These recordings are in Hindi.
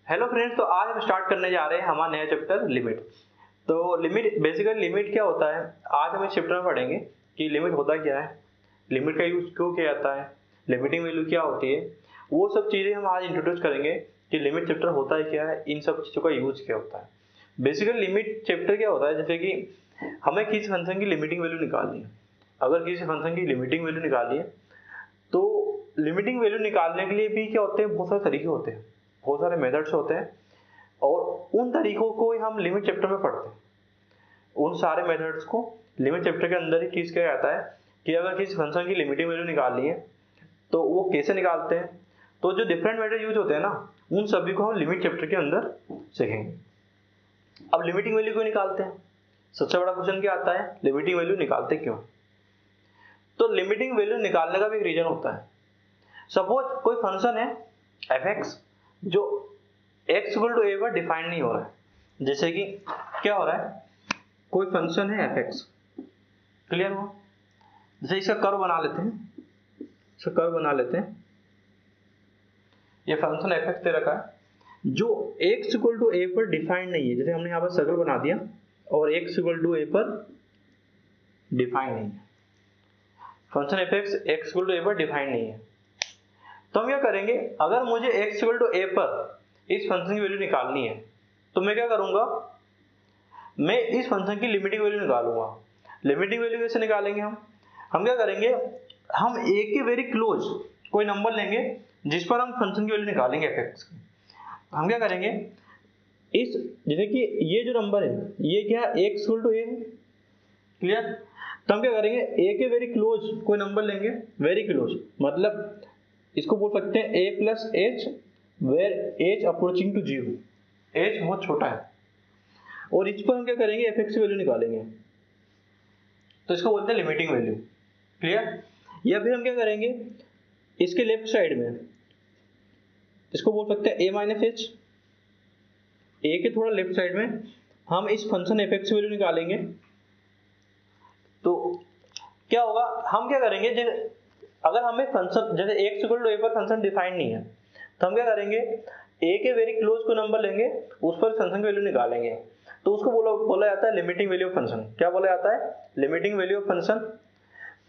हेलो फ्रेंड्स, तो आज हम स्टार्ट करने जा रहे हैं हमारा नया चैप्टर लिमिट। तो लिमिट बेसिकली लिमिट क्या होता है, आज हम इस चैप्टर में पढ़ेंगे कि लिमिट होता क्या है, लिमिट का यूज क्यों किया जाता है, लिमिटिंग वैल्यू क्या होती है, वो सब चीज़ें हम आज इंट्रोड्यूस करेंगे कि लिमिट चैप्टर होता है क्या है, इन सब चीज़ों का यूज क्या होता है। बेसिकली लिमिट चैप्टर क्या होता है, जैसे कि हमें किसी फंक्शन की लिमिटिंग वैल्यू निकालनी है। अगर किसी फंक्शन की लिमिटिंग वैल्यू निकालनी है तो लिमिटिंग वैल्यू निकालने के लिए भी क्या होते हैं, बहुत सारे तरीके होते हैं, बहुत सारे मेथड्स होते हैं और उन तरीकों को ही हम लिमिट चैप्टर में पढ़ते हैं। उन सारे मेथड्स को लिमिट चैप्टर के अंदर ही टीच किया जाता है कि अगर किसी फंक्शन की लिमिटिंग वैल्यू निकालनी है तो वो कैसे निकालते हैं। तो जो डिफरेंट मेथड यूज होते हैं ना, उन सभी को हम लिमिट चैप्टर के अंदर सीखेंगे। अब लिमिटिंग वैल्यू क्यों निकालते हैं, सबसे बड़ा क्वेश्चन क्या आता है, लिमिटिंग वैल्यू निकालते क्यों। तो लिमिटिंग वैल्यू निकालने का भी एक रीजन होता है। सपोज कोई फंक्शन है f(x) जो x इक्वल टू a पर डिफाइन नहीं हो रहा है। जैसे कि क्या हो रहा है, कोई फंक्शन है f(x), क्लियर हुआ। जैसे इसका कर्व बना लेते हैं, इसका कर्व बना लेते हैं। ये फंक्शन f(x) दे रखा है जो x इक्वल टू a पर डिफाइन नहीं है। जैसे हमने यहाँ पर सर्कल बना दिया और x इक्वल टू a पर डिफाइन नहीं है, function f(x) x equal to a पर डिफाइन नहीं है। तो हम क्या करेंगे, अगर मुझे x इक्वल टू a पर इस फंक्शन की वैल्यू निकालनी है तो मैं क्या करूंगा, मैं इस फंक्शन की लिमिटिंग वैल्यू निकालूंगा। लिमिटिंग वैल्यू कैसे निकालेंगे, हम क्या करेंगे, हम a के वेरी क्लोज कोई नंबर लेंगे जिस पर हम फंक्शन की वैल्यू निकालेंगे f(x) की। हम क्या करेंगे, इस जैसे कि ये जो नंबर है ये क्या है, x इक्वल टू a है, क्लियर। तो हम क्या करेंगे, a के वेरी क्लोज कोई नंबर लेंगे, वेरी क्लोज मतलब इसको बोल सकते हैं a plus h where h approaching to 0, h बहुत छोटा है, और इस पर हम क्या करेंगे, f(x) की वैल्यू निकालेंगे। तो इसको बोलते हैं लिमिटिंग वैल्यू, क्लियर। या फिर हम क्या करेंगे, इसके लेफ्ट साइड में इसको बोल सकते हैं a माइनस h, a के थोड़ा लेफ्ट साइड में हम इस फंक्शन f(x) की वैल्यू निकालेंगे। तो क्या होगा, हम क्या करेंगे, अगर हमें फंक्शन जैसे x इक्वल टू a पर फंक्शन डिफाइन नहीं है तो हम क्या करेंगे, a के वेरी क्लोज को नंबर लेंगे, उस पर फंक्शन की वैल्यू निकालेंगे। तो उसको बोला जाता है लिमिटिंग वैल्यू ऑफ फंक्शन। क्या बोला जाता है, लिमिटिंग वैल्यू ऑफ फंक्शन।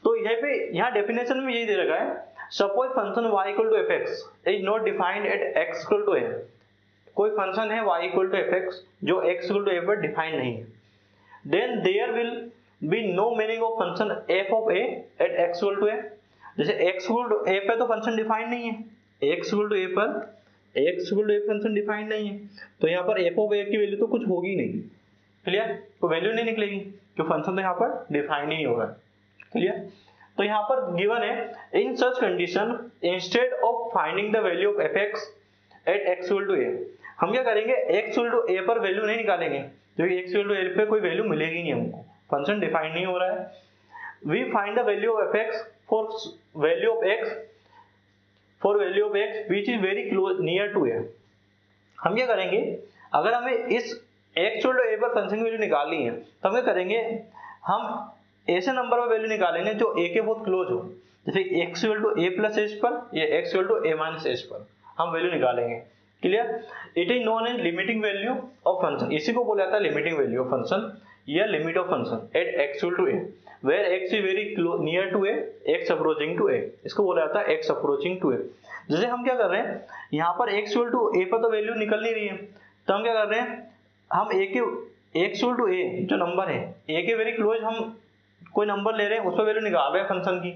तो यहाँ डेफिनेशन में यही दे रखा है, suppose function y equal to f(x) is not defined at x equal to a। कोई फंक्शन है y इक्वल टू f(x) जो x इक्वल टू a पर डिफाइंड नहीं है, then there will be no meaning of function f of a at x equal to a। जैसे x इक्वल टू a पे तो फंक्शन डिफाइन नहीं है, x इक्वल टू a पर x equal to a function define नहीं है, तो यहाँ पर f ऑफ a की वैल्यू तो कुछ होगी नहीं, क्लियर। तो वैल्यू नहीं निकलेगी क्योंकि फंक्शन तो यहाँ पर डिफाइन ही नहीं होगा, क्लियर। तो यहाँ पर गिवन है, in such condition instead of finding the value of f(x) at x equal to a, हम क्या करेंगे, x इक्वल टू a पर वैल्यू नहीं निकालेंगे क्योंकि x इक्वल टू a पे कोई वैल्यू मिलेगी नहीं हमको, फंक्शन डिफाइन नहीं हो रहा है। We find the value of f(x) for value of x which is very close near to a। हम क्या करेंगे, अगर हमें इस x इक्वल टू a पर फंक्शन की वैल्यू निकालनी है तो हम क्या करेंगे, हम ऐसे नंबर पर वैल्यू निकालेंगे जो a के बहुत क्लोज हो। जैसे x equal to a plus h पर या x equal to a minus h पर हम वैल्यू निकालेंगे, clear. It is known as limiting value of function, इसी को बोला जाता है लिमिटिंग वैल्यू ऑफ फंक्शन या limit of function at x equal to a where x is very near to a, x approaching to a, इसको बोला जाता है x approaching to a। जैसे हम क्या कर रहे हैं, यहाँ पर x इक्वल टू a पर तो वैल्यू निकल नहीं रही है, तो हम क्या कर रहे हैं, हम a के x इक्वल टू a जो नंबर है a के वेरी क्लोज हम कोई नंबर ले रहे हैं, उस पर वैल्यू निकाल रहे हैं फंक्शन की।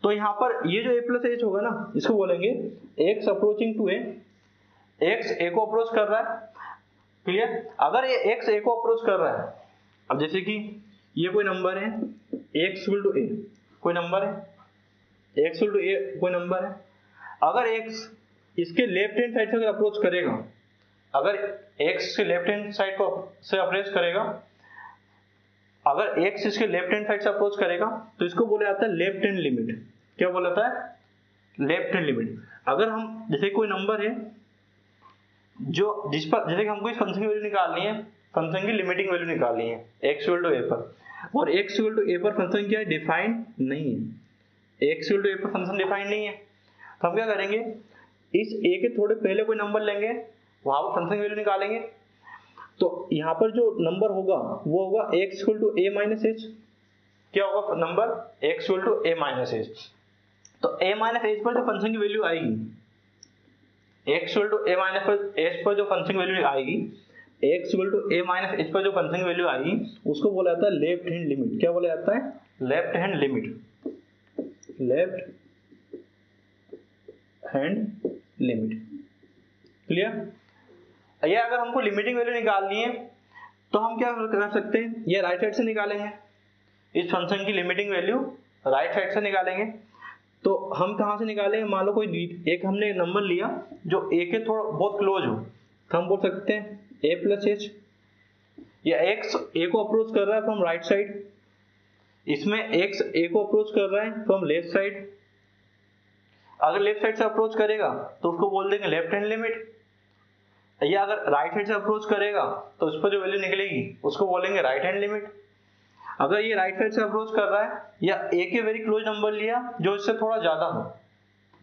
तो यहाँ पर ये जो a प्लस h होगा ना, इसको बोलेंगे x approaching to a, x a को अप्रोच कर रहा है, क्लियर। अगर ये x a को अप्रोच कर रहा है, अब जैसे कि ये कोई नंबर है x इक्वल टू a, कोई नंबर है x इक्वल टू a, कोई नंबर है। अगर x इसके लेफ्ट हैंड साइड से अगर अप्रोच करेगा, अगर x के लेफ्ट हैंड साइड को से अप्रोच करेगा, अगर x इसके लेफ्ट हैंड साइड से अप्रोच करेगा तो इसको बोला जाता है लेफ्ट हैंड लिमिट। क्या बोला जाता है, लेफ्ट हैंड लिमिट। अगर हम जैसे कोई नंबर है जो जिस पर जैसे कि हमको इस फंक्शन की वैल्यू निकालनी है, फंक्शन की लिमिटिंग वैल्यू निकालनी है x इक्वल टू a पर, और x इक्वल टू a पर फंक्शन क्या है, डिफाइंड नहीं है, x इक्वल टू a पर फंक्शन डिफाइंड नहीं है। तो हम क्या करेंगे, इस a के थोड़े पहले कोई नंबर लेंगे वहां पर फंक्शन की वैल्यू निकालेंगे। तो यहाँ पर जो नंबर होगा वो होगा x equal to a minus h. क्या होगा number? x equal to a minus H. तो a माइनस एच पर जो फंक्शन की वैल्यू आएगी, x equal to a minus h पर जो फंक्शन की वैल्यू आएगी, x equal to a minus h पर जो फंक्शन की वैल्यू आएगी उसको बोला जाता है लेफ्ट हैंड लिमिट। क्या बोला जाता है? Left hand limit. Left hand limit. Clear? ये अगर हमको लिमिटिंग वैल्यू निकालनी है तो हम क्या कर सकते हैं? ये राइट साइड से निकालेंगे। इस फंक्शन की लिमिटिंग वैल्यू राइट साइड से निकालेंगे। तो हम कहाँ से निकालेंगे? मान लो कोई एक हमने नंबर लिया जो a के थोड़ा बहुत क्लोज हो, तो हम बोल सकते हैं a प्लस एच। या x a को अप्रोच कर रहा है फ्रॉम राइट साइड, इसमें x a को अप्रोच कर रहा है फ्रॉम लेफ्ट साइड। अगर लेफ्ट साइड से अप्रोच करेगा तो उसको बोल देंगे लेफ्ट हैंड लिमिट। या अगर राइट हैंड से अप्रोच करेगा तो उस पर जो वैल्यू निकलेगी उसको बोलेंगे राइट हैंड लिमिट। अगर ये राइट साइड से अप्रोच कर रहा है या a के वेरी क्लोज नंबर लिया जो इससे थोड़ा ज्यादा हो,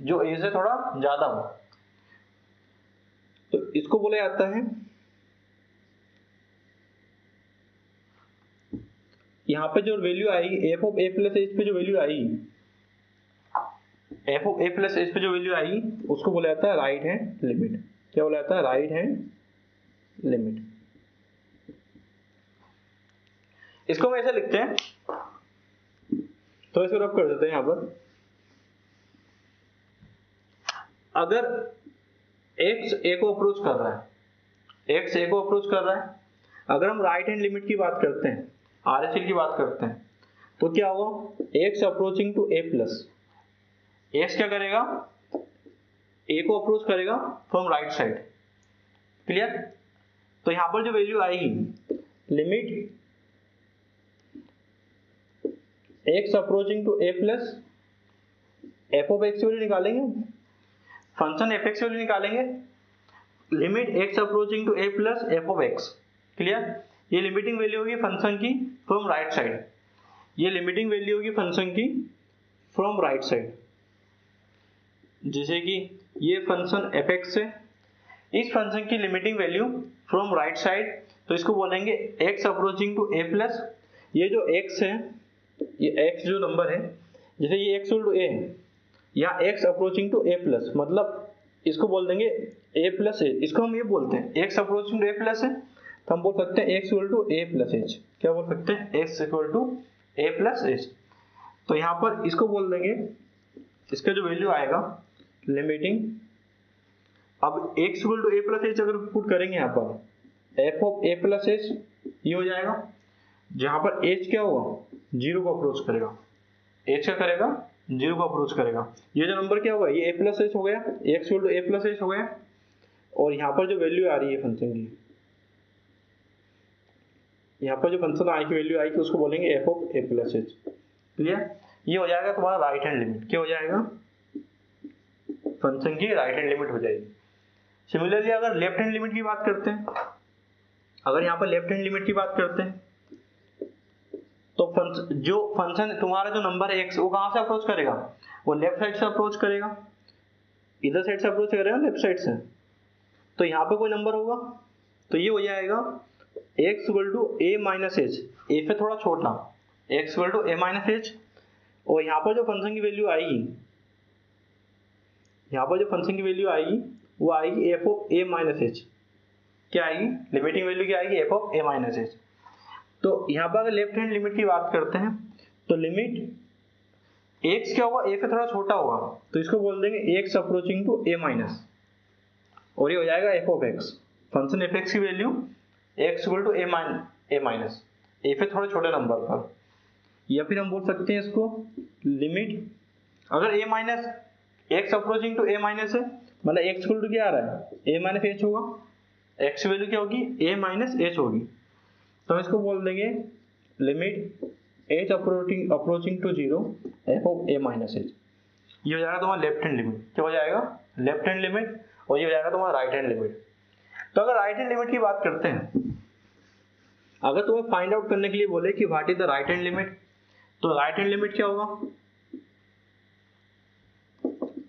जो a से थोड़ा ज्यादा हो, तो इसको बोला जाता है, यहाँ पे जो वैल्यू आएगी f of a plus h पे जो वैल्यू आएगी, f of a plus h पे जो वैल्यू आएगी उसको बोला जाता है राइट हैंड लिमिट। क्या बोला जाता है? Right hand limit. इसको हम ऐसे लिखते हैं, तो इसको रब कर देते हैं यहां पर। अगर x a को अप्रोच कर रहा है, x a को अप्रोच कर रहा है, अगर हम राइट हैंड लिमिट की बात करते हैं, RHL की बात करते हैं, तो क्या होगा? x approaching to a plus, x क्या करेगा? a को अप्रोच करेगा फ्रॉम राइट साइड। क्लियर? तो यहां पर जो वैल्यू आएगी limit x approaching to a plus f of x की वैल्यू निकालेंगे, फंक्शन f की वैल्यू निकालेंगे, limit x approaching to a plus f of x। Clear? ये लिमिटिंग वैल्यू होगी फंक्शन की फ्रॉम राइट साइड। ये लिमिटिंग वैल्यू होगी फंक्शन की फ्रॉम राइट साइड। जैसे कि ये फंक्शन fx है, इस फंक्शन की limiting value from right side, तो इसको बोलेंगे x approaching to a plus, ये जो x है, ये x जो नंबर है, जैसे ये x इक्वल टू a है, या x approaching to a plus, मतलब इसको बोल देंगे a प्लस एच। इसको हम ये बोलते हैं x approaching to a plus है, तो हम बोल सकते हैं x equal to a plus h. क्या बोल सकते हैं? x equal to a plus h. तो यहाँ पर इसको बोल देंगे, इसका जो वैल्यू आएगा लिमिटिंग, अब x equal to a plus h अगर पुट करेंगे यहाँ पर f of a plus h, ये हो जाएगा, जहां पर h क्या होगा? जीरो को अप्रोच करेगा। h क्या करेगा? जीरो को अप्रोच करेगा। ये जो नंबर क्या होगा? ये a प्लस एच हो गया, x equal to a plus h हो गया, और यहाँ पर जो वैल्यू आ रही है फंक्शन की, यहाँ पर जो फंक्शन आई की वैल्यू आएगी उसको बोलेंगे f of a plus H. Clear? ये हो जाएगा तुम्हारा राइट हैंड लिमिट। क्या हो जाएगा? फंक्शन की राइट हैंड लिमिट हो जाएगी। सिमिलरली अगर लेफ्ट हैंड लिमिट की बात करते हैं, अगर यहाँ पर लेफ्ट हैंड लिमिट की बात करते हैं, तो जो फंक्शन तुम्हारा जो नंबर है x, वो कहाँ से अप्रोच करेगा? वो लेफ्ट साइड से अप्रोच करेगा। इधर साइड से अप्रोच करेगा लेफ्ट साइड से, तो यहाँ पे कोई नंबर होगा, तो ये हो जाएगा x equal to a minus H, A से थोड़ा छोटा, x equal to a minus H, और यहाँ पर जो फंक्शन की वैल्यू आएगी, यहाँ पर जो फंक्शन की वैल्यू आएगी वो आएगी f of a minus h. क्या आएगी? लिमिटिंग वैल्यू क्या आएगी? f of a minus H. तो यहाँ पर अगर लेफ्ट हैंड लिमिट की बात करते हैं, तो लिमिट x क्या होगा? a से थोड़ा छोटा होगा, तो इसको बोल देंगे x approaching to a minus, और ये हो जाएगा f of x। Function f की value x equal to a minus, a से थोड़े छोटे नंबर पर। या फिर हम बोल सकते हैं इसको लिमिट, अगर a minus x approaching to a minus है, मतलब x इक्वल टू क्या आ रहा है? a माइनस h होगा, x की वैल्यू क्या होगी? a माइनस h होगी, तो हम इसको बोल देंगे limit h approaching to zero f of a minus h। ये हो जाएगा तुम्हारा लेफ्ट हैंड लिमिट। क्या हो जाएगा? लेफ्ट हैंड लिमिट, और ये हो जाएगा तुम्हारा राइट हैंड लिमिट। तो अगर राइट हैंड लिमिट की बात करते हैं, अगर तुम्हें फाइंड आउट करने के लिए बोले कि what is the right hand limit, तो राइट हैंड लिमिट क्या होगा?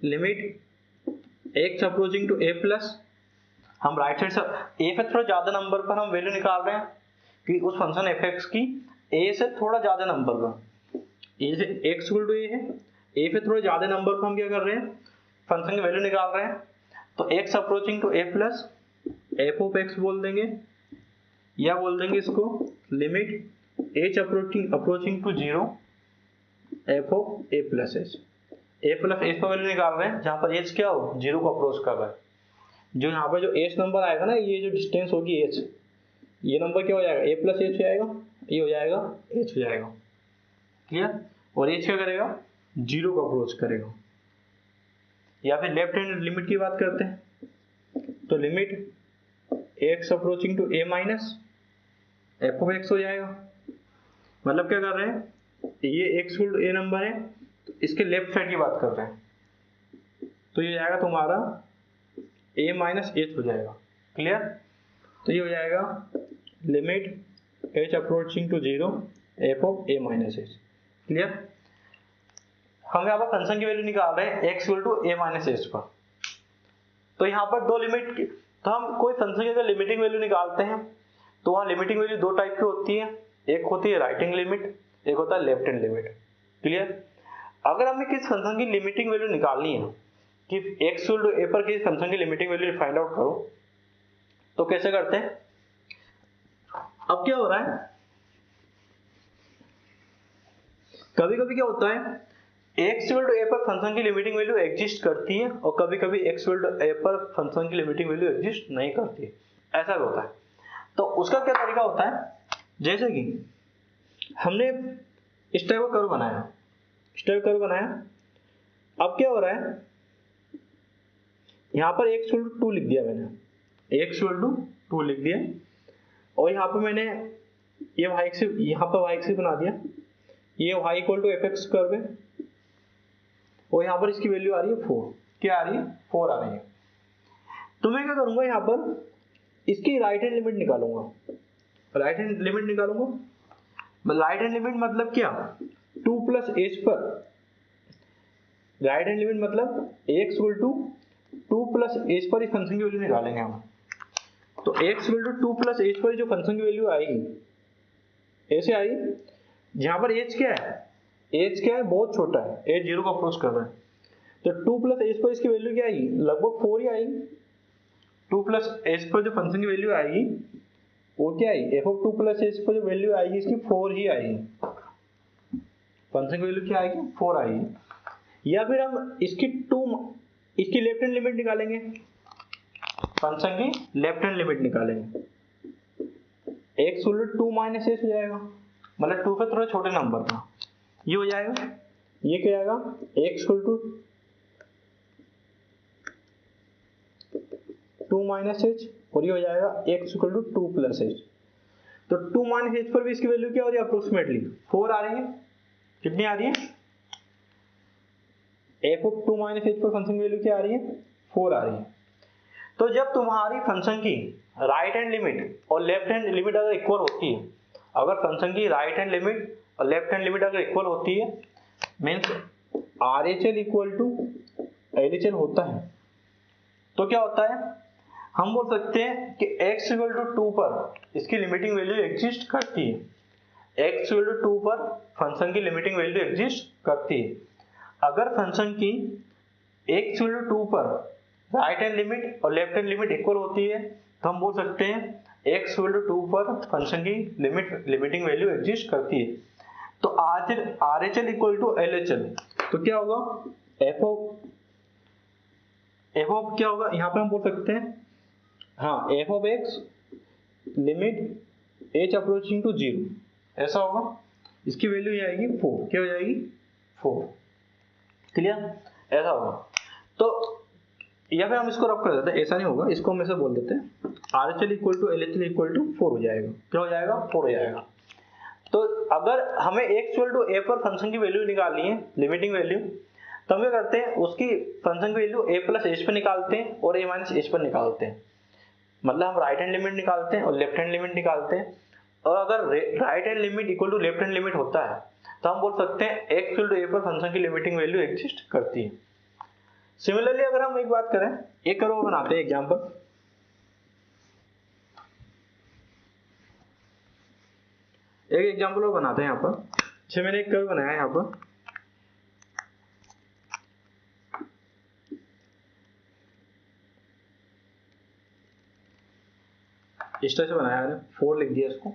Limit x approaching to a plus, हम राइट साइड से ए पे थोड़ा ज्यादा नंबर पर हम वैल्यू निकाल रहे हैं कि उस फंक्शन एफ एक्स की ए से थोड़ा ज्यादा नंबर पर, ए से एक्स इक्वल टू ए है, ए पे थोड़ा ज्यादा नंबर पर हम क्या कर रहे हैं, फंक्शन की वैल्यू निकाल रहे हैं। तो x approaching to a plus f of x बोल देंगे, या बोल देंगे इसको limit H approaching to zero f of a plus h. A plus h पर वैल्यू निकाल रहे हैं जहां पर एच क्या हो, जीरो को अप्रोच कर रहा है। जो यहाँ पर जो एच नंबर आएगा ना, ये जो डिस्टेंस होगी एच, ये नंबर क्या हो जाएगा, ए प्लस एच हो जाएगा, ये हो जाएगा एच हो जाएगा। क्लियर? और एच क्या करेगा, जीरो को अप्रोच करेगा। या फिर लेफ्ट हैंड लिमिट की बात करते हैं, तो limit x approaching to a minus F of x हो जाएगा। मतलब क्या कर रहे हैं, ये x equal to a number है, तो इसके लेफ्ट साइड की बात कर रहे हैं, तो ये जाएगा तुम्हारा a माइनस एच हो जाएगा। क्लियर? तो ये हो जाएगा limit h approaching to zero f of a minus h. Clear? हम यहाँ पर फंक्शन की वैल्यू निकाल रहे हैं x equal to a minus h पर। तो यहाँ पर दो लिमिट, तो हम कोई फंक्शन की अगर लिमिटिंग वैल्यू निकालते हैं तो वहाँ लिमिटिंग वैल्यू दो टाइप की होती है, एक होती है राइट हैंड लिमिट, एक होता है लेफ्ट हैंड लिमिट। क्लियर? अगर हमें किस फंक्शन की लिमिटिंग वैल्यू निकालनी है कि x इक्वल टू a पर किसी फंक्शन की लिमिटिंग वैल्यू फाइंड आउट करो, तो कैसे करते हैं। अब क्या हो रहा है, कभी कभी क्या होता है, x इक्वल टू a पर फंक्शन की लिमिटिंग वैल्यू एग्जिस्ट करती है और कभी कभी x इक्वल टू a पर फंक्शन की लिमिटिंग वैल्यू एग्जिस्ट नहीं करती है, ऐसा भी होता है। तो उसका क्या तरीका होता है, जैसे कि हमने इस टाइप का कर्व बनाया, इस टाइप कर्व बनाया, अब क्या हो रहा है, यहाँ पर x इक्वल टू 2 लिख दिया मैंने, x इक्वल टू 2 लिख दिया, और यहाँ पर मैंने ये y एक्सिस, यहाँ पर y एक्सिस बना दिया, ये y equal to f x curve है, और यहाँ पर इसकी वैल्यू आ रही है 4। क्या आ रही है, 4 आ रही है। तो मैं क्या करूंगा, यहाँ पर इसकी राइट हैंड लिमिट निकालूंगा, राइट हैंड लिमिट निकालूंगा। राइट हैंड लिमिट मतलब क्या, 2 प्लस एच पर, राइट हैंड लिमिट मतलब x equal to 2 plus h पर इस फंक्शन की वैल्यू निकालेंगे हम। तो x equal to 2 plus h पर जो फंक्शन की वैल्यू आएगी, ऐसे आएगी, जहां पर h क्या है, h क्या है, बहुत छोटा है, h जीरो को अप्रोच कर रहा है, तो 2 प्लस एच पर इसकी वैल्यू क्या आएगी, लगभग 4 ही आएगी। 2 प्लस एच पर जो फंक्शन की वैल्यू आएगी वो क्या आएगी, एफ ऑफ 2 प्लस एच पर जो वैल्यू आएगी इसकी 4 ही आएगी, फंक्शन की वैल्यू क्या आएगी, 4 आएगी। या फिर हम इसकी लेफ्ट हैंड लिमिट निकालेंगे, फंक्शन की लेफ्ट हैंड लिमिट निकालेंगे, x उलट 2 माइनस एच हो जाएगा, मतलब 2 पे थोड़े छोटे नंबर का, ये हो जाएगा, ये क्या आएगा, x equal to 2 minus H, और ये हो जाएगा x equal to 2 plus h. तो 2 माइनस एच पर भी इसकी वैल्यू क्या हो रही है, अप्रोक्सीमेटली 4 आ रही है। कितनी आ रही है, एफ ऑफ 2 माइनस एच पर फंक्शन की वैल्यू क्या आ रही है, 4 आ रही है। तो जब तुम्हारी फंक्शन की राइट हैंड लिमिट और लेफ्ट हैंड लिमिट अगर इक्वल होती है, अगर फंक्शन की राइट हैंड लिमिट और लेफ्ट हैंड लिमिट अगर इक्वल होती है, means R H L equal to L H L होता है, तो क्या होता है, हम बोल सकते हैं कि x इक्वल टू 2 पर इसकी लिमिटिंग वैल्यू एग्जिस्ट करती है, x इक्वल टू 2 पर फंक्शन की लिमिटिंग वैल्यू एग्जिस्ट करती है। अगर फंक्शन की x इक्वल टू 2 पर राइट हैंड लिमिट और लेफ्ट हैंड लिमिट इक्वल होती है, तो हम बोल सकते हैं x इक्वल टू 2 पर फंक्शन की लिमिटिंग वैल्यू एग्जिस्ट करती है। तो R H L equal to L H L, तो क्या होगा, एफ ऑफ क्या होगा, यहाँ पे हम बोल सकते हैं, हाँ, f of x limit H approaching to zero, ऐसा होगा, इसकी वैल्यू ये आएगी 4, क्या हो जाएगी, 4। क्लियर, ऐसा होगा। तो या फिर हम इसको रफ कर देते हैं, ऐसा नहीं होगा, इसको हम ऐसे बोल देते हैं, R H L equal to L H L equal to 4 हो जाएगा, क्या हो जाएगा, 4 हो जाएगा। तो अगर हमें x इक्वल टू a पर फंक्शन की वैल्यू निकालनी है, लिमिटिंग वैल्यू, तो हम क्या करते हैं, उसकी फंक्शन की वैल्यू a प्लस एच पर निकालते हैं और a माइनस एच पर निकालते हैं। मतलब हम राइट हैंड लिमिट निकालते हैं और लेफ्ट हैंड लिमिट निकालते हैं, और अगर right hand limit equal to left hand limit होता है, तो हम बोल सकते हैं x इक्वल टू a पर फंक्शन की लिमिटिंग वैल्यू एग्जिस्ट करती है। सिमिलरली अगर हम एक बात करें, एक कर्व बनाते हैं एग्जांपल, एक एग्जांपल और बनाते हैं यहाँ पर। जैसे मैंने एक कर्व बनाया है यहाँ पर, इस तरह से बनाया है, 4 लिख दिया इसको।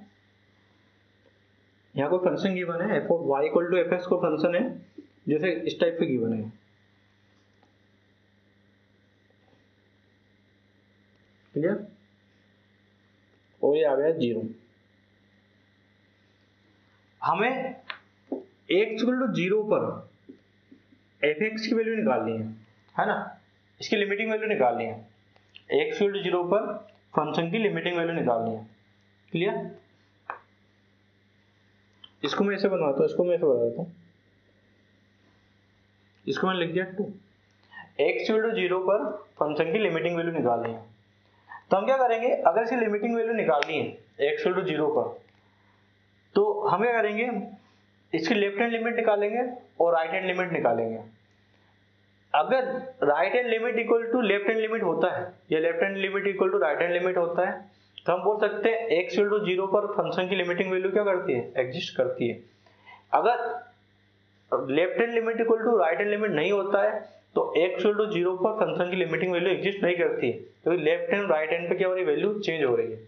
यहाँ कोई फंक्शन गिवन है, f of y equal to f x को फंक्शन है, जैसे इस टाइप के गिवन है, क्लियर। और ये आ गया 0। हमें एक्स इक्वल टू 0 पर एफ एक्स की वैल्यू निकालनी है ना, इसकी लिमिटिंग वैल्यू निकालनी है। एक्स इक्वल टू 0 पर फंक्शन की लिमिटिंग वैल्यू निकालनी है, क्लियर। इसको मैं ऐसे बनवाता हूँ, इसको मैं ऐसे बना देता हूँ, इसको मैंने लिख दिया 2। एक्स इक्वल टू 0 पर फंक्शन की लिमिटिंग वैल्यू निकालनी है। तो हम क्या करेंगे, अगर इसकी लिमिटिंग वैल्यू निकालनी है एक्स इक्वल टू 0 पर, तो हम क्या करेंगे, इसकी लेफ्ट हैंड लिमिट निकालेंगे और राइट हैंड लिमिट निकालेंगे। अगर right hand limit equal to left hand limit होता है या left hand limit equal to right hand limit होता है, तो हम बोल सकते हैं एक्स इक्वल टू 0 पर फंक्शन की लिमिटिंग वैल्यू क्या करती है, एग्जिस्ट करती है। अगर left hand limit equal to right hand limit नहीं होता है, तो एक्स इक्वल टू 0 पर फंक्शन की लिमिटिंग वैल्यू एग्जिस्ट नहीं करती है, क्योंकि लेफ्ट हैंड राइट हैंड पे क्या हो रही है, वैल्यू चेंज हो रही है।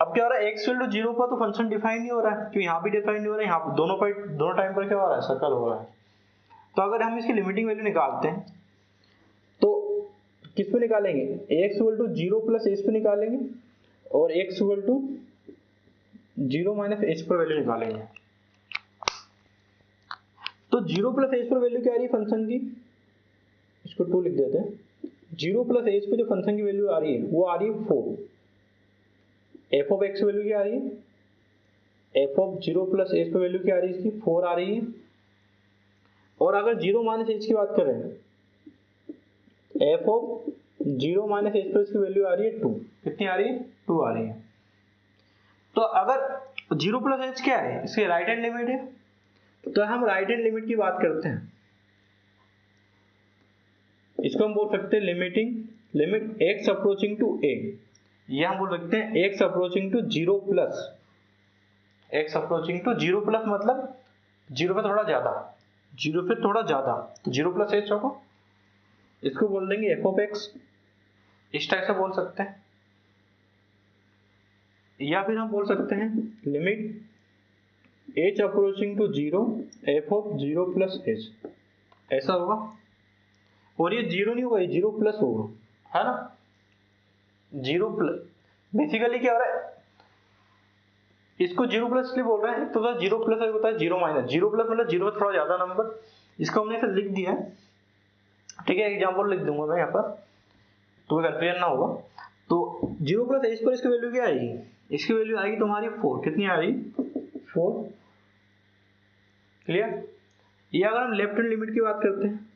अब क्या हो रहा है, एक्स इक्वल टू 0 पर तो फंक्शन डिफाइन नहीं हो रहा है, क्योंकि यहाँ भी डिफाइन नहीं हो रहा है, यहाँ दोनों टाइम पर क्या हो रहा है, सर्कल हो रहा है। तो अगर हम इसकी लिमिटिंग वैल्यू निकालते हैं तो किस पे निकालेंगे, x equal to 0 plus h पे निकालेंगे, और x equal to 0 minus h पर वैल्यू निकालेंगे। तो 0 प्लस एच पर वैल्यू क्या आ रही है फंक्शन की, इसको 2 लिख देते हैं। 0 प्लस एच पे जो फंक्शन की वैल्यू आ रही है वो आ रही है 4। एफ ऑफ एक्स वैल्यू क्या आ रही है, एफ ऑफ 0 प्लस एच पे वैल्यू क्या आ रही है, इसकी 4 आ रही है। और अगर 0 माइनस एच की बात करें, एफ ऑफ 0 माइनस एच पर इसकी वैल्यू आ रही है 2। कितनी आ रही है, 2 आ रही है। तो अगर 0 प्लस एच क्या है, इसकी राइट हैंड लिमिट है, तो हम राइट हैंड लिमिट की बात करते हैं, इसको हम बोल सकते हैं limit x approaching to a, या हम बोल सकते हैं x approaching to 0 plus, x approaching to 0 plus मतलब 0 पे थोड़ा ज्यादा, 0 पे थोड़ा ज्यादा, तो 0 प्लस एच होगा, इसको बोल देंगे एफ ऑफ एक्स, इस टाइप से बोल सकते हैं। या फिर हम बोल सकते हैं limit H approaching to 0 F of 0 plus h, ऐसा होगा। और ये 0 नहीं होगा, ये 0 प्लस होगा, है ना। 0 प्लस बेसिकली क्या हो रहा है, इसको 0 प्लस इसलिए बोल रहे हैं, तो 0 प्लस होता है 0 माइनस, 0 प्लस मतलब 0 से थोड़ा ज्यादा नंबर, इसको हमने ऐसे लिख दिया है, ठीक है। एग्जांपल लिख दूंगा मैं यहाँ पर, तो कंफ्यूजन ना होगा। तो 0 प्लस एच पर इसकी वैल्यू क्या आएगी, इसकी वैल्यू आएगी तुम्हारी 4। कितनी आ रही, 4, क्लियर। ये अगर हम लेफ्ट हैंड लिमिट की बात करते हैं,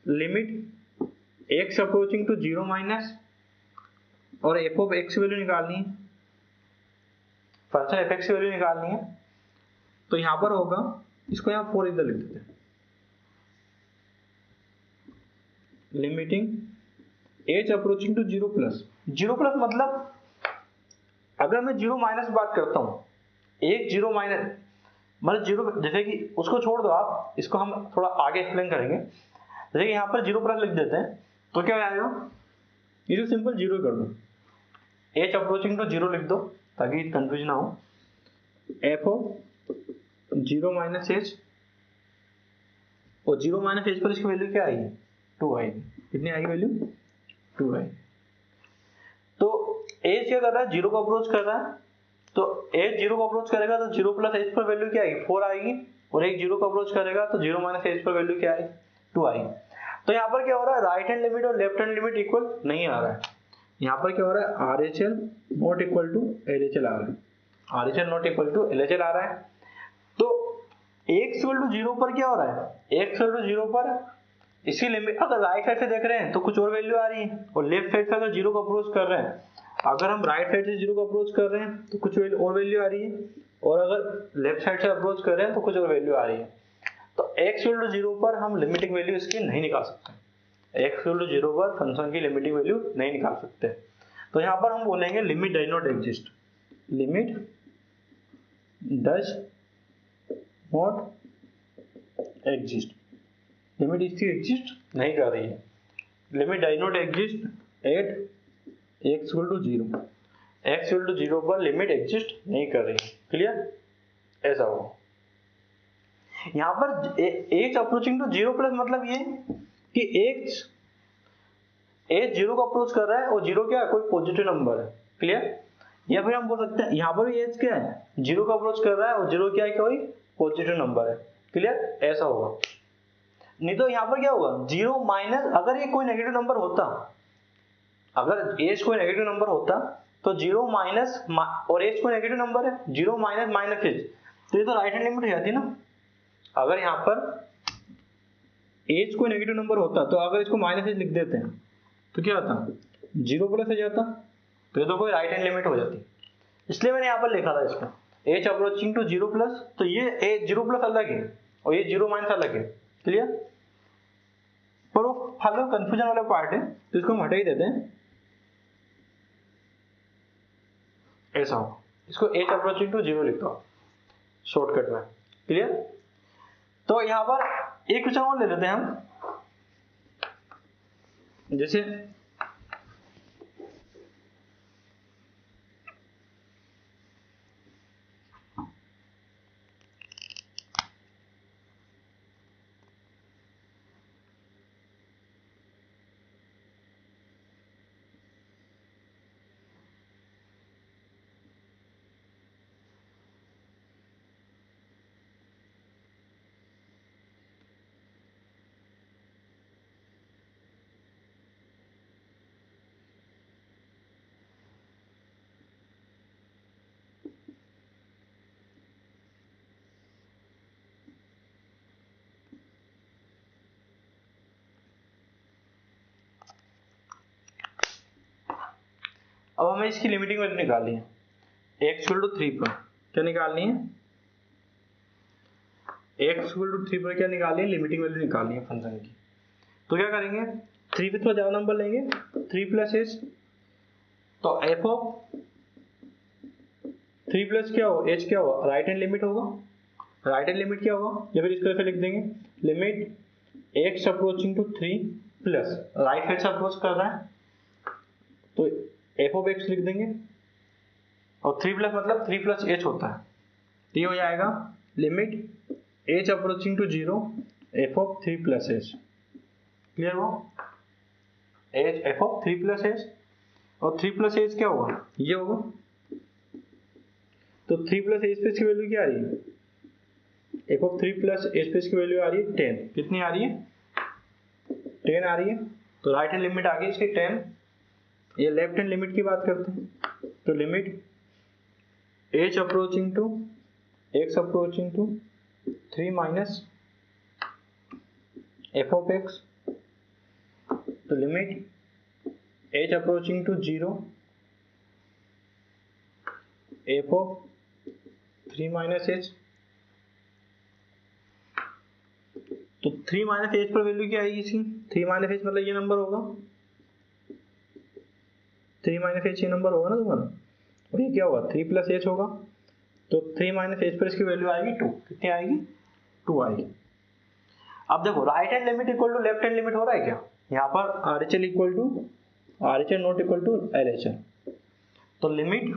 limit x approaching to 0 minus, और एफ ऑफ एक्स वैल्यू निकालनी है, फंक्शन एफ एक्स की वैल्यू निकालनी है, तो यहां पर होगा, इसको यहां 4 इधर लिख देते हैं, limiting h approaching to 0 plus. 0 plus मतलब अगर मैं 0 माइनस बात करता हूं, एक 0 माइनस मतलब 0, जैसे कि उसको छोड़ दो आप, इसको हम थोड़ा आगे एक्सप्लेन करेंगे। जैसे कि यहाँ पर 0 प्लस लिख देते हैं, तो क्या आएगा, ये जो सिंपल 0 कर दो, एच अप्रोचिंग टू 0 लिख दो ताकि कंफ्यूजन ना हो, एफ ऑफ 0 माइनस एच, और 0 माइनस एच पर इसकी वैल्यू क्या आएगी, 2 आएगी। कितनी आएगी वैल्यू, 2 आएगी। तो एच क्या कर रहा है, 0 को अप्रोच कर रहा है, तो एच 0 को अप्रोच करेगा तो 0 प्लस एच पर वैल्यू क्या आएगी, 4 आएगी, और एक 0 को अप्रोच करेगा तो 0 माइनस एच पर वैल्यू क्या आएगी, 2 आएगी। तो यहाँ पर क्या हो रहा है, राइट हैंड लिमिट और लेफ्ट हैंड लिमिट इक्वल नहीं आ रहा है। यहाँ पर क्या हो रहा है, RHL not equal to LHL आ रहा है, RHL not equal to LHL आ रहा है। तो x इक्वल टू 0 पर क्या हो रहा है, x इक्वल टू 0 पर इसकी लिमिट अगर राइट साइड से देख रहे हैं तो कुछ और वैल्यू आ रही है, और लेफ्ट साइड से अगर 0 को अप्रोच कर रहे हैं, अगर हम राइट साइड से 0 को अप्रोच कर रहे हैं तो कुछ और वैल्यू आ रही है, और अगर लेफ्ट साइड से अप्रोच कर रहे हैं तो कुछ और वैल्यू आ रही है। तो x इक्वल टू 0 पर हम लिमिटिंग वैल्यू इसकी नहीं निकाल सकते, x इक्वल टू 0 पर फंक्शन की लिमिटिंग वैल्यू नहीं निकाल सकते। तो यहाँ पर हम बोलेंगे limit does not exist, limit does not exist, limit इसकी एग्जिस्ट नहीं कर रही है। Limit does not exist at x equal to 0, x equal to 0 पर लिमिट एग्जिस्ट नहीं कर रही है। क्लियर? ऐसा होगा। यहाँ पर एच अप्रोचिंग टू 0 प्लस मतलब ये कि एच 0 को अप्रोच कर रहा है और 0 क्या है, कोई पॉजिटिव नंबर है। क्लियर? या फिर हम बोल सकते हैं यहाँ पर भी एच क्या है, 0 को अप्रोच कर रहा है और 0 क्या है, कोई पॉजिटिव नंबर है। क्लियर? ऐसा होगा। नहीं तो यहाँ पर क्या होगा, 0 माइनस, अगर ये कोई नेगेटिव नंबर होता, अगर एच कोई नेगेटिव नंबर होता तो 0 माइनस, और एच कोई नेगेटिव नंबर है, 0 माइनस माइनस एच, तो ये तो राइट हैंड लिमिट हो जाती ना। अगर यहाँ पर एच कोई नेगेटिव नंबर होता तो अगर इसको माइनस एच लिख देते हैं तो क्या होता, 0 प्लस हो जाता, तो ये तो कोई राइट हैंड लिमिट हो जाती। इसलिए मैंने यहाँ पर लिखा था इसको एच अप्रोचिंग टू 0 प्लस, तो ये एच 0 प्लस अलग है और ये 0 माइनस अलग है। क्लियर? पर वो हल्का कंफ्यूजन वाला पार्ट है तो इसको हम हटा ही देते हैं। ऐसा हो, इसको एच अप्रोचिंग टू 0 लिखता हूँ शॉर्टकट में। क्लियर? तो यहाँ पर एक क्वेश्चन और ले लेते हैं हम, जैसे अब हमें इसकी लिमिटिंग वैल्यू निकालनी है। एक्स इक्वल टू 3 पर क्या निकालनी है, एक्स इक्वल टू 3 पर क्या निकालनी है, लिमिटिंग वैल्यू निकालनी है फंक्शन की। तो क्या करेंगे, 3 पे थोड़ा ज्यादा नंबर लेंगे, 3 प्लस एच, तो एफ ऑफ 3 प्लस क्या होगा, एच क्या होगा, राइट हैंड लिमिट होगा। राइट हैंड लिमिट क्या होगा, या फिर इस तरह से लिख देंगे, limit x approaching to 3 plus, right hand से अप्रोच कर रहा है तो एफ ऑफ एक्स लिख देंगे, और 3 प्लस मतलब 3 प्लस एच होता है, तो ये हो जाएगा limit H approaching to 0 F of 3 plus H. Clear हो, H F of 3 plus H, और 3 प्लस एच क्या होगा, ये होगा। तो 3 प्लस एच पे इसकी वैल्यू क्या आ रही है, एफ ऑफ 3 प्लस एच पे इसकी वैल्यू आ रही है 10। कितनी आ रही है, 10 आ रही है। तो राइट हैंड लिमिट आ गई इसकी 10। ये लेफ्ट हैंड लिमिट की बात करते हैं, तो limit H approaching to X approaching to 3 minus F of X, तो limit H approaching to 0 F of 3 minus H, तो 3 माइनस एच पर वैल्यू क्या आएगी इसकी, 3 माइनस एच मतलब ये नंबर होगा, 3 माइनस एच ये नंबर होगा ना तुम्हारा, और ये क्या होगा 3 प्लस एच होगा, तो 3 माइनस एच पर इसकी वैल्यू आएगी 2। कितनी आएगी, 2 आएगी। अब देखो right hand limit equal to left hand limit हो रहा है क्या, यहाँ पर R H L equal to R H L not equal to L H L, तो लिमिट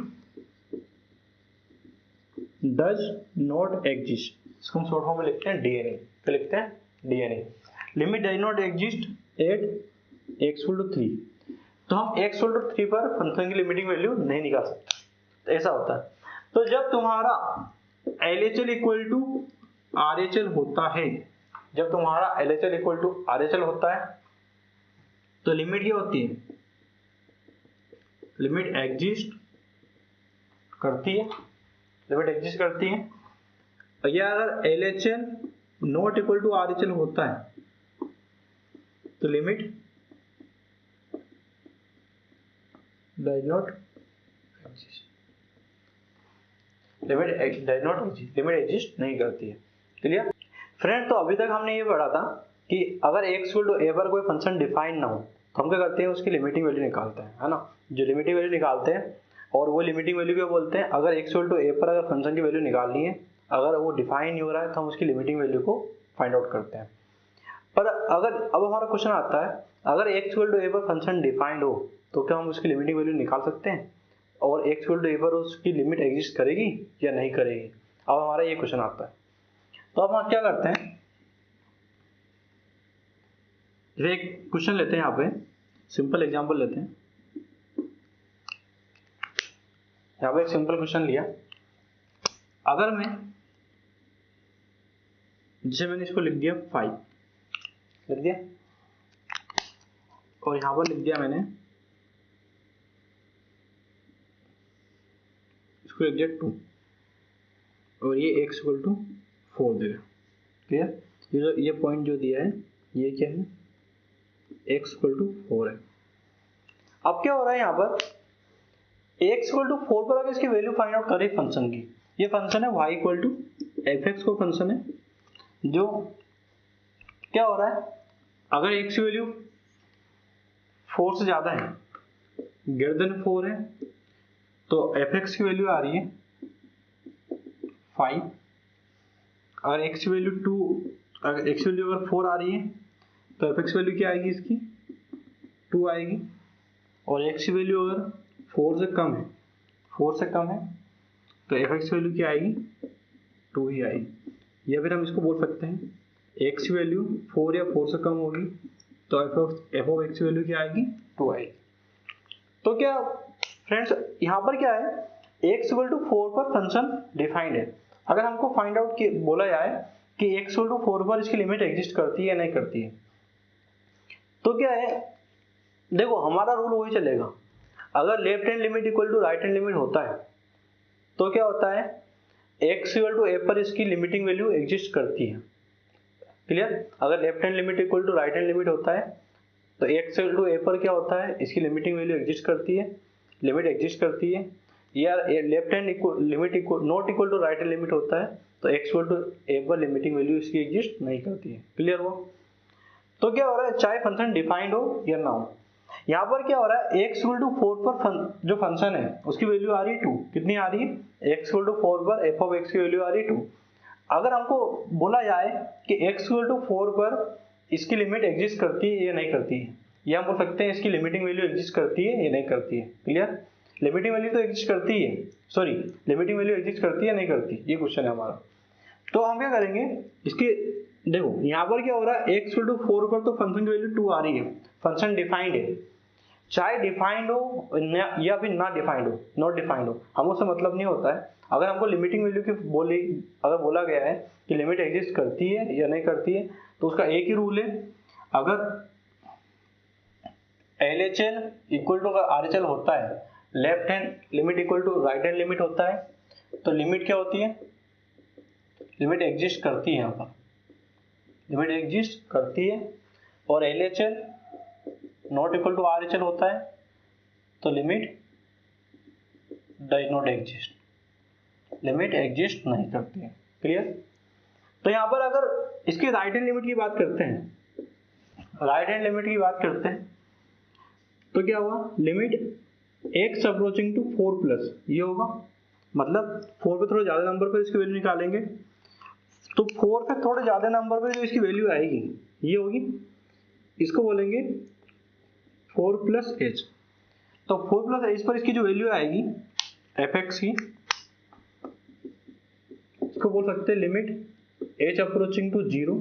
डज नॉट एग्जिस्ट, इसको हम शॉर्ट फॉर्म में लिखते हैं डीएनए। तो लिखते हैं DNA, limit does not exist at x equal to 3। तो हम एक्स इक्वल टू 3 पर फंक्शन की लिमिटिंग वैल्यू नहीं निकाल सकते, तो ऐसा होता है। तो जब तुम्हारा L H L equal to R H L होता है, जब तुम्हारा L H L equal to R H L होता है, तो लिमिट क्या होती है, लिमिट एग्जिस्ट करती है, लिमिट एग्जिस्ट करती है। और ये अगर L H L not equal to R H L होता है तो limit does not exist, limit exist नहीं करती है। Clear friend? तो अभी तक हमने ये पढ़ा था कि अगर एक्स इक्वल टू ए पर कोई फंक्शन डिफाइन ना हो तो हम क्या करते हैं, उसकी लिमिटिंग वैल्यू निकालते हैं, है ना। जो लिमिटिंग वैल्यू निकालते हैं और वो लिमिटिंग वैल्यू क्या बोलते हैं, अगर x इक्वल टू ए पर अगर फंक्शन की वैल्यू निकालनी है, अगर वो डिफाइन नहीं हो रहा है तो हम उसकी लिमिटिंग वैल्यू को फाइंड आउट करते हैं। पर अगर अब हमारा क्वेश्चन आता है, अगर x इक्वल टू ए पर फंक्शन डिफाइंड हो तो क्या हम उसकी लिमिटिंग वैल्यू निकाल सकते हैं, और x इक्वल टू ए पर उसकी लिमिट एग्जिस्ट करेगी या नहीं करेगी। अब हमारा ये क्वेश्चन आता है, तो अब हम क्या करते हैं, एक क्वेश्चन लेते हैं, यहाँ पे सिंपल एग्जांपल लेते हैं। यहाँ पे एक सिंपल क्वेश्चन लिया, अगर मैं, जैसे मैंने इसको लिख दिया 5 लिख दिया, और यहाँ पर लिख दिया मैंने, इसको लिख दिया 2, और ये x इक्वल टू 4 देगा। क्लियर, ये पॉइंट जो दिया है ये क्या है, x इक्वल टू 4 है। अब क्या हो रहा है यहाँ पर, x इक्वल टू 4 पर अगर इसकी वैल्यू फाइंड आउट करें फंक्शन की, ये फंक्शन है y equal to f x को फंक्शन है, जो क्या हो रहा है, अगर x की वैल्यू 4 से ज्यादा है, ग्रेटर देन 4 है, तो एफ एक्स की वैल्यू आ रही है 5। अगर x की वैल्यू 2, अगर x की वैल्यू अगर 4 आ रही है तो एफ एक्स वैल्यू क्या आएगी, इसकी 2 आएगी। और x की वैल्यू अगर 4 से कम है, 4 से कम है, तो एफ एक्स वैल्यू क्या आएगी, 2 ही आएगी। या फिर हम इसको बोल सकते हैं, x की वैल्यू 4 या 4 से कम होगी तो एफ ऑफ एक्स की वैल्यू क्या आएगी, 2 आएगी। तो क्या फ्रेंड्स, यहाँ पर क्या है, x इक्वल टू 4 पर फंक्शन डिफाइंड है। अगर हमको फाइंड आउट बोला जाए कि x इक्वल टू 4 पर इसकी लिमिट एग्जिस्ट करती है या नहीं करती है, तो क्या है, देखो हमारा रूल वही चलेगा, अगर left hand limit equal to right hand limit होता है तो क्या होता है, x इक्वल टू a पर इसकी लिमिटिंग वैल्यू एग्जिस्ट करती है। क्लियर, अगर left hand limit equal to right hand limit होता है तो x इक्वल टू a पर क्या होता है, इसकी लिमिटिंग वैल्यू एग्जिस्ट करती है, लिमिट एग्जिस्ट करती है। या left hand limit not equal to right hand limit होता है तो x इक्वल टू a पर लिमिटिंग वैल्यू इसकी एग्जिस्ट नहीं करती है। क्लियर हुआ। तो क्या हो रहा है, चाहे फंक्शन डिफाइंड हो या ना हो, यहाँ पर क्या हो रहा है, x इक्वल टू 4 पर जो फंक्शन है उसकी वैल्यू आ रही है 2। कितनी आ रही है, x इक्वल टू 4 पर एफ ऑफ एक्स की वैल्यू आ रही है 2। अगर हमको बोला जाए कि x इक्वल टू 4 पर इसकी लिमिट एग्जिस्ट करती है या नहीं करती है, या हम बोल सकते हैं इसकी लिमिटिंग वैल्यू एग्जिस्ट करती है या नहीं करती है। क्लियर, लिमिटिंग वैल्यू तो एग्जिस्ट करती है, सॉरी लिमिटिंग वैल्यू एग्जिस्ट करती है या नहीं करती, ये क्वेश्चन है हमारा। तो हम क्या करेंगे, इसके देखो यहाँ पर क्या हो रहा है, x इक्वल टू 4 पर तो फंक्शन की वैल्यू 2 आ रही है, फंक्शन डिफाइंड है, चाहे डिफाइंड हो या फिर ना डिफाइंड हो, नॉट डिफाइंड हो, हम उससे मतलब नहीं होता है। अगर हमको लिमिटिंग वैल्यू की अगर बोला गया है कि लिमिट एग्जिस्ट करती है या नहीं करती है, तो उसका एक ही रूल है, अगर LHL इक्वल टू RHL होता है, left hand limit equal to right hand limit होता है, तो लिमिट क्या होती है, लिमिट एग्जिस्ट करती है, यहाँ पर लिमिट एग्जिस्ट करती है। और LHL not equal to RHL होता है तो limit does not exist, limit exist नहीं करती है। क्लियर, तो यहाँ पर अगर इसकी राइट हैंड लिमिट की बात करते हैं, राइट हैंड लिमिट की बात करते हैं, तो क्या हुआ, limit x approaching to 4 plus, ये होगा, मतलब 4 पे थोड़े ज्यादा नंबर पर इसकी वैल्यू निकालेंगे, तो 4 पे थोड़े ज्यादा नंबर पर जो इसकी वैल्यू आएगी ये होगी, इसको बोलेंगे 4 प्लस एच। तो 4 प्लस एच पर इसकी जो वैल्यू आएगी एफ एक्स की, इसको बोल सकते हैं limit H approaching to 0,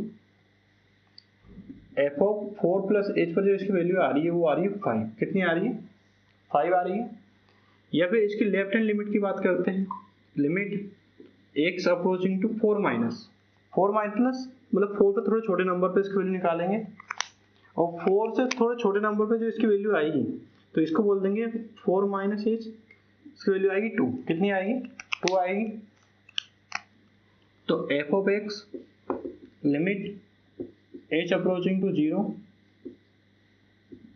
F of 4 plus h पर जो इसकी वैल्यू आ रही है वो आ रही है 5। कितनी आ रही है, 5 आ रही है। या फिर इसकी लेफ्ट हैंड लिमिट की बात करते हैं, limit x approaching to 4 minus, 4 minus मतलब 4 पे थोड़े छोटे नंबर पे इसकी वैल्यू निकालेंगे, और 4 से थोड़े छोटे नंबर पे जो इसकी वैल्यू आएगी तो इसको बोल देंगे 4 माइनस एच, इसकी वैल्यू आएगी 2। कितनी आएगी, 2 आएगी। तो f of x limit h approaching to 0,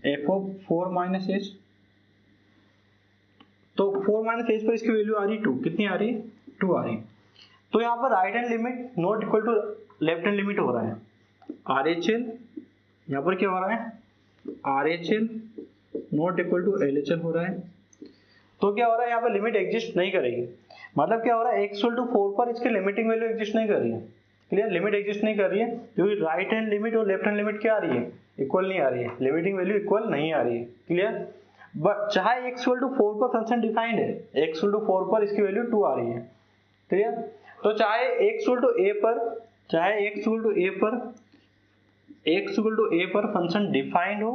F of 4 minus H, तो 4 माइनस एच पर इसकी वैल्यू आ रही है 2। कितनी आ रही है, 2 आ रही है। तो यहाँ पर right hand limit not equal to left hand limit हो रहा है, RHL यहाँ पर क्या हो रहा है, RHL not equal to LHL हो रहा है। तो क्या हो रहा है यहाँ पर लिमिट एग्जिस्ट नहीं करेगी। मतलब क्या हो रहा है, x इक्वल टू 4 पर इसकी लिमिटिंग वैल्यू एग्जिस्ट नहीं कर रही है। क्लियर, लिमिट एग्जिस्ट नहीं कर रही है क्योंकि राइट हैंड लिमिट और लेफ्ट हैंड लिमिट क्या आ रही है, इक्वल नहीं आ रही है, लिमिटिंग वैल्यू इक्वल नहीं आ रही है। क्लियर, बट चाहे x इक्वल टू 4 पर फंक्शन डिफाइंड है, x इक्वल टू 4 पर इसकी वैल्यू 2 आ रही है। क्लियर, तो चाहे x इक्वल टू a पर, चाहे x इक्वल टू a पर, x इक्वल टू a पर फंक्शन डिफाइंड हो,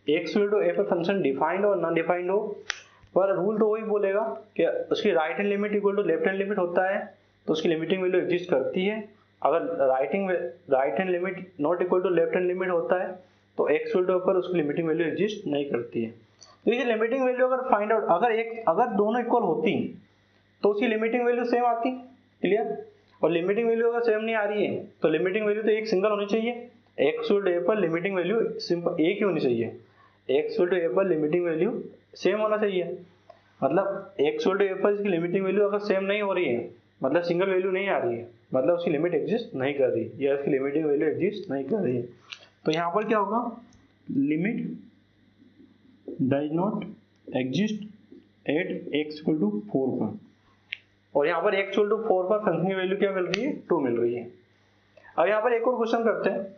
x इक्वल टू a पर फंक्शन डिफाइंड हो ना डिफाइंड हो, पर रूल तो वही बोलेगा कि उसकी right hand limit equal to left hand limit होता है तो उसकी लिमिटिंग वैल्यू एग्जिस्ट करती है। अगर right hand limit not equal to left hand limit होता है तो x इक्वल टू पर उसकी लिमिटिंग वैल्यू एग्जिस्ट नहीं करती है। तो ये लिमिटिंग वैल्यू अगर फाइंड आउट, अगर दोनों इक्वल होती तो उसकी लिमिटिंग वैल्यू सेम आती। क्लियर, और लिमिटिंग वैल्यू अगर सेम नहीं आ रही है तो लिमिटिंग वैल्यू तो एक सिंगल होनी चाहिए। x इक्वल टू a पर लिमिटिंग वैल्यू सिंपल एक ही होनी चाहिए, x इक्वल टू a पर लिमिटिंग वैल्यू सेम होना चाहिए। मतलब x इक्वल टू a पर इसकी लिमिटिंग वैल्यू अगर सेम नहीं हो रही है, मतलब सिंगल वैल्यू नहीं आ रही है, मतलब उसकी लिमिट एग्जिस्ट नहीं कर रही या उसकी लिमिटिंग वैल्यू एग्जिस्ट नहीं कर रही है। तो यहाँ पर क्या होगा, limit does not exist at x equal to 4 पर, और यहाँ पर x इक्वल टू 4 पर फंक्शन की वैल्यू क्या मिल रही है, 2 मिल रही है। अब यहाँ पर एक और क्वेश्चन करते हैं।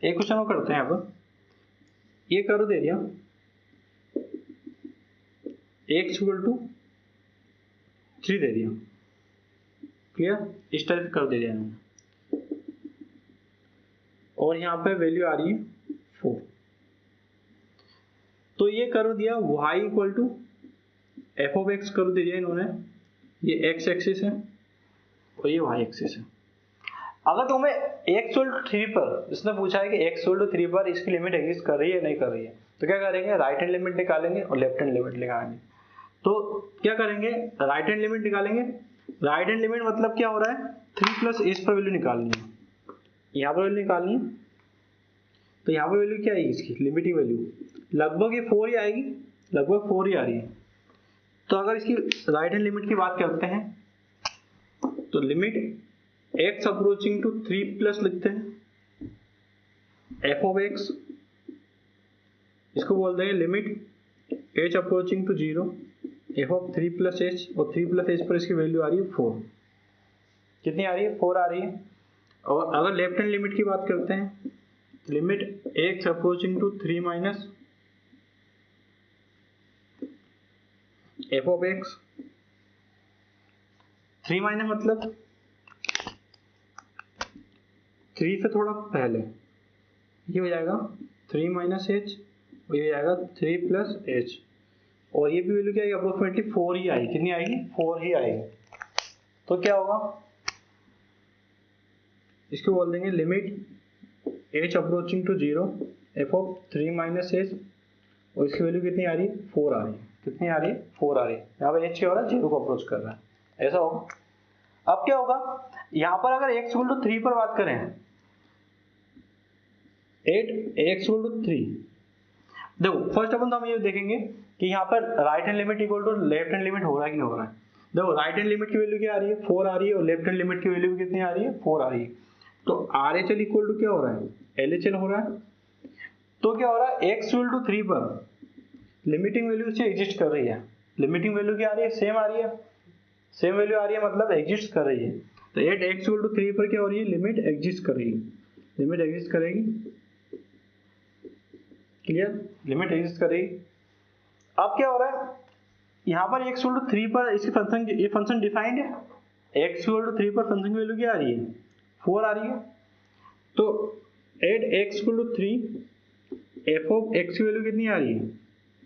एक क्वेश्चन और करते हैं। यहाँ पर ये कर्व दे दिया x इक्वल टू 3 दे दिया। क्लियर, इस टाइप कर दे दिया मैंने, और यहाँ पे वैल्यू आ रही है 4। तो ये कर्व दिया y equal to F of X curve दे दिया इन्होंने, ये x एक्सिस है और ये y एक्सिस है। अगर तुम्हें x इक्वल टू 3 पर इसने पूछा है कि x इक्वल टू 3 पर इसकी लिमिट एग्जिस्ट कर रही है नहीं कर रही है, तो क्या करेंगे, राइट हैंड लिमिट निकालेंगे और लेफ्ट हैंड लिमिट निकालेंगे। तो क्या करेंगे, राइट हैंड लिमिट निकालेंगे। राइट हैंड लिमिट मतलब क्या हो रहा है, 3 प्लस इस पर वैल्यू निकालनी है, यहाँ पर वैल्यू निकालनी है। तो यहाँ पर वैल्यू क्या आएगी इसकी, लिमिटिंग वैल्यू लगभग ये 4 ही आएगी, लगभग 4 ही आ रही है। तो अगर इसकी राइट हैंड लिमिट की बात करते हैं तो limit x approaching to 3 plus लिखते हैं f ऑफ x, इसको बोल देंगे limit h approaching to 0 f of 3 plus h, और 3 प्लस h पर इसकी वैल्यू आ रही है 4। कितनी आ रही है, 4 आ रही है। और अगर लेफ्ट हैंड लिमिट की बात करते हैं, limit x approaching to 3 minus f of x, 3 minus मतलब 3 से थोड़ा पहले, ये हो जाएगा 3 माइनस h और ये हो जाएगा 3 प्लस h, और ये भी वैल्यू क्या आएगी, अप्रोक्सीमेटली 4 ही आएगी। कितनी आएगी, 4 ही आएगी। तो क्या होगा, इसको बोल देंगे limit h approaching to 0 f of 3 minus h, और इसकी वैल्यू कितनी आ रही है, 4 आ रही है। कितनी आ रही है, 4 आ रही है। यहाँ पर h क्या हो रहा है, 0 को अप्रोच कर रहा है, ऐसा होगा। अब क्या होगा, यहाँ पर अगर x इक्वल टू 3 पर बात करें, 8x इक्वल टू 3, देखो फर्स्ट अपन तो हम ये देखेंगे कि यहाँ पर right hand limit equal to left hand limit हो रहा है कि नहीं हो रहा है। देखो राइट हैंड लिमिट की वैल्यू क्या आ रही है, 4 आ रही है, और लेफ्ट हैंड लिमिट की वैल्यू कितनी आ रही है, 4 आ रही है। तो RHL इक्वल टू क्या हो रहा है, LHL हो रहा है। तो क्या हो रहा है, x इक्वल टू 3 पर लिमिटिंग वैल्यू से एग्जिस्ट कर रही है। लिमिटिंग वैल्यू क्या आ रही है, सेम आ रही है, सेम वैल्यू आ रही है, मतलब एग्जिस्ट कर रही है। तो 8x इक्वल टू 3 पर क्या हो रही है, लिमिट एग्जिस्ट कर रही है, लिमिट एग्जिस्ट करेगी। क्लियर, लिमिट एग्जिस्ट करेगी। अब क्या हो रहा है, यहाँ पर x इक्वल टू 3 पर इसके फंक्शन, ये फंक्शन डिफाइंड है, x इक्वल टू 3 पर फंक्शन की वैल्यू क्या आ रही है, 4 आ रही है। तो 8x equal to 3 f of x की वैल्यू कितनी आ रही है,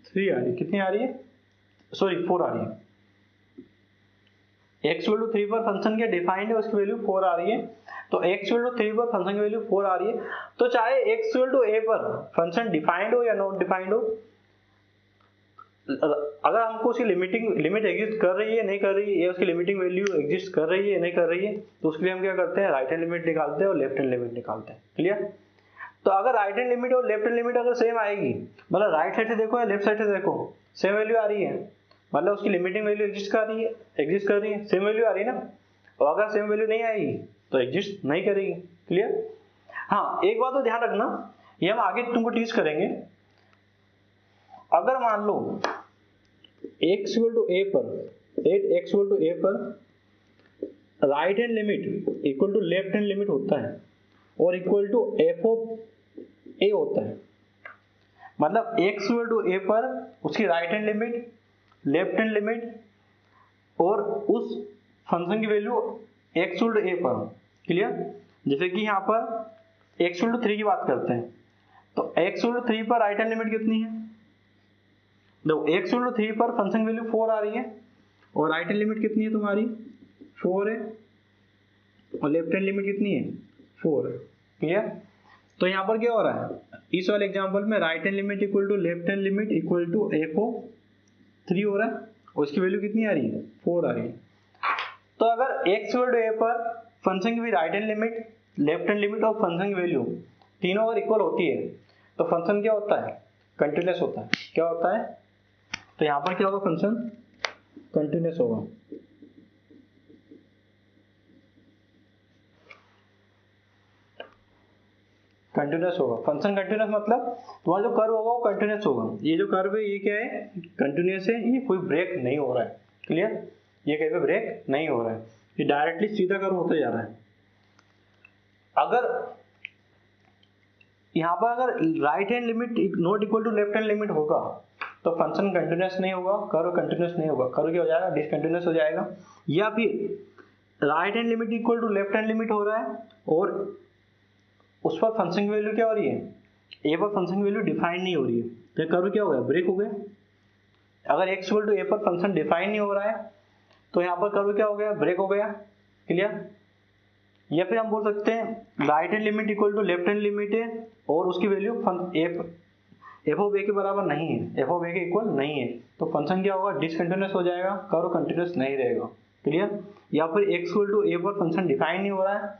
3 आ रही है। कितनी आ रही है, सॉरी 4 आ रही है। x इक्वल टू 3 पर फंक्शन क्या डिफाइंड है, उसकी वैल्यू 4 आ रही है। तो x इक्वल टू 3 पर फंक्शन की वैल्यू 4 आ रही है। तो चाहे x इक्वल टू a पर फंक्शन डिफाइंड हो या नॉट डिफाइंड हो, अगर हमको उसकी लिमिट एग्जिस्ट कर रही है नहीं कर रही है, या उसकी लिमिटिंग वैल्यू एग्जिस्ट कर रही है नहीं कर रही है, तो उसके लिए हम क्या करते हैं, राइट हैंड लिमिट निकालते हैं और लेफ्ट हैंड लिमिट निकालते हैं। क्लियर। तो अगर राइट हैंड लिमिट और लेफ्ट हैंड लिमिट अगर सेम आएगी, मतलब राइट साइड से देखो या लेफ्ट साइड से देखो, सेम वैल्यू आ रही है, मतलब उसकी लिमिटिंग वैल्यू एग्जिस्ट कर रही है, सेम वैल्यू आ रही है ना। और अगर सेम वैल्यू नहीं आएगी तो एग्जिस्ट नहीं करेगी। क्लियर? हाँ, एक बात तो ध्यान रखना, ये हम आगे तुमको टीच करेंगे। अगर मान लो x इक्वल टू a पर, at x equal to a पर right hand limit equal to left hand limit होता है और equal to f of a होता है, मतलब x इक्वल टू a पर उसकी right hand limit, left hand limit और उस फंक्शन की value x equal to a पर। क्लियर? जैसे कि यहाँ पर x इक्वल टू 3 की बात करते हैं, तो x इक्वल टू 3 पर राइट हैंड लिमिट कितनी है? देखो x इक्वल टू 3 पर फंक्शन की वैल्यू 4 आ रही है और राइट हैंड लिमिट कितनी है तुम्हारी? 4 है और लेफ्ट हैंड लिमिट कितनी है? 4 है। क्लियर? तो यहाँ पर क्या हो रहा है, इस वाले एग्जांपल में right hand limit equal to left hand limit equal to f of 3 हो रहा है और उसकी वैल्यू कितनी आ रही है? 4 आ रही है। तो अगर x इक्वल टू a पर फंक्शन की भी right hand limit, left hand limit और फंक्शन की वैल्यू तीनों अगर इक्वल होती है तो फंक्शन क्या होता है? कंटिन्यूअस होता है। क्या होता है? तो यहाँ पर क्या होगा? फंक्शन कंटिन्यूअस होगा। कंटिन्यूअस होगा, फंक्शन कंटिन्यूअस मतलब तुम्हारा जो कर्व होगा वो कंटिन्यूअस होगा। ये जो कर्व है ये क्या है? कंटिन्यूअस है, ये कोई ब्रेक नहीं हो रहा है। क्लियर? ये कहीं पे ब्रेक नहीं हो रहा है, ये डायरेक्टली सीधा कर्व होते जा रहा है। अगर यहाँ पर अगर right hand limit not equal to left hand limit होगा तो फंक्शन कंटिन्यूअस नहीं होगा, कर्व कंटिन्यूअस नहीं होगा, कर्व क्या हो जाएगा? डिसकंटिन्यूअस हो जाएगा। या फिर right hand limit equal to left hand limit हो रहा है और उस पर फंक्शन की वैल्यू क्या हो रही है? ए पर फंक्शन की वैल्यू डिफाइन नहीं हो रही है, तो कर्व क्या हो गया? ब्रेक हो गया। अगर x इक्वल टू a पर फंक्शन डिफाइन नहीं हो रहा है तो यहाँ पर कर्व क्या हो गया? ब्रेक हो गया। क्लियर? या फिर हम बोल सकते हैं right hand limit equal to left hand limit है और उसकी वैल्यू एफ ऑफ ए के बराबर नहीं है, एफ ऑफ ए के इक्वल नहीं है, तो फंक्शन क्या होगा? डिसकंटिन्यूअस हो जाएगा, कर्व कंटिन्यूअस नहीं रहेगा। क्लियर? या फिर x इक्वल टू a पर फंक्शन डिफाइन नहीं हो रहा है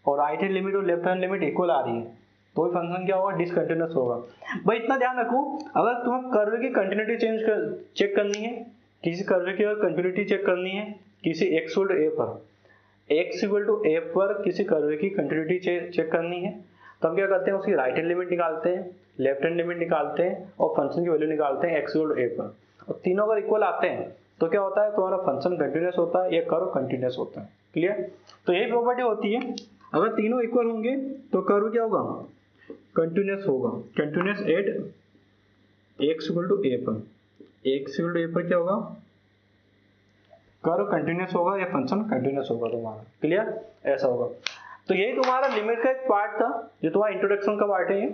और राइट हैंड लिमिट और लेफ्ट हैंड लिमिट इक्वल आ रही है तो फंक्शन क्या होगा? डिसकंटिन्यूअस होगा। भाई इतना ध्यान रखो, अगर तुम्हें कर्व की कंटिन्यूटी चेक करनी है, किसी कर्व की अगर कंटिन्यूटी चेक करनी है किसी x इक्वल टू a पर, x इक्वल टू a पर किसी कर्व की कंटिन्यूटी चेक करनी है तो हम क्या करते हैं? उसकी राइट हैंड लिमिट निकालते हैं, लेफ्ट हैंड लिमिट निकालते हैं और फंक्शन की वैल्यू निकालते हैं x इक्वल टू a पर, और तीनों अगर इक्वल आते हैं तो क्या होता है? तुम्हारा फंक्शन कंटिन्यूअस होता है या कर्व कंटिन्यूअस होता है। क्लियर? तो यही प्रॉपर्टी होती है, अगर तीनों इक्वल होंगे तो कर्व क्या होगा? कंटिन्यूअस होगा। Continuous at x equal to a पर, x इक्वल टू a पर क्या होगा? कर्व कंटिन्यूअस होगा या फंक्शन कंटिन्यूअस होगा तुम्हारा। क्लियर? ऐसा होगा। तो यही तुम्हारा लिमिट का एक पार्ट था, जो तुम्हारा इंट्रोडक्शन का पार्ट है ये।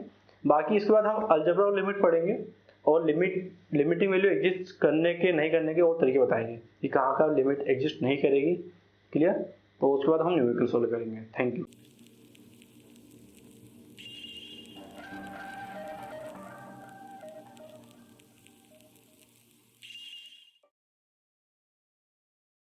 बाकी इसके बाद हम अलजेब्रा और लिमिट पढ़ेंगे और लिमिटिंग वैल्यू एग्जिस्ट करने के नहीं करने के और तरीके बताएंगे कि कहाँ का लिमिट एग्जिस्ट नहीं करेगी। क्लियर? तो उसके बाद हम न्यूमेरिकल सोल्व करेंगे। Thank you.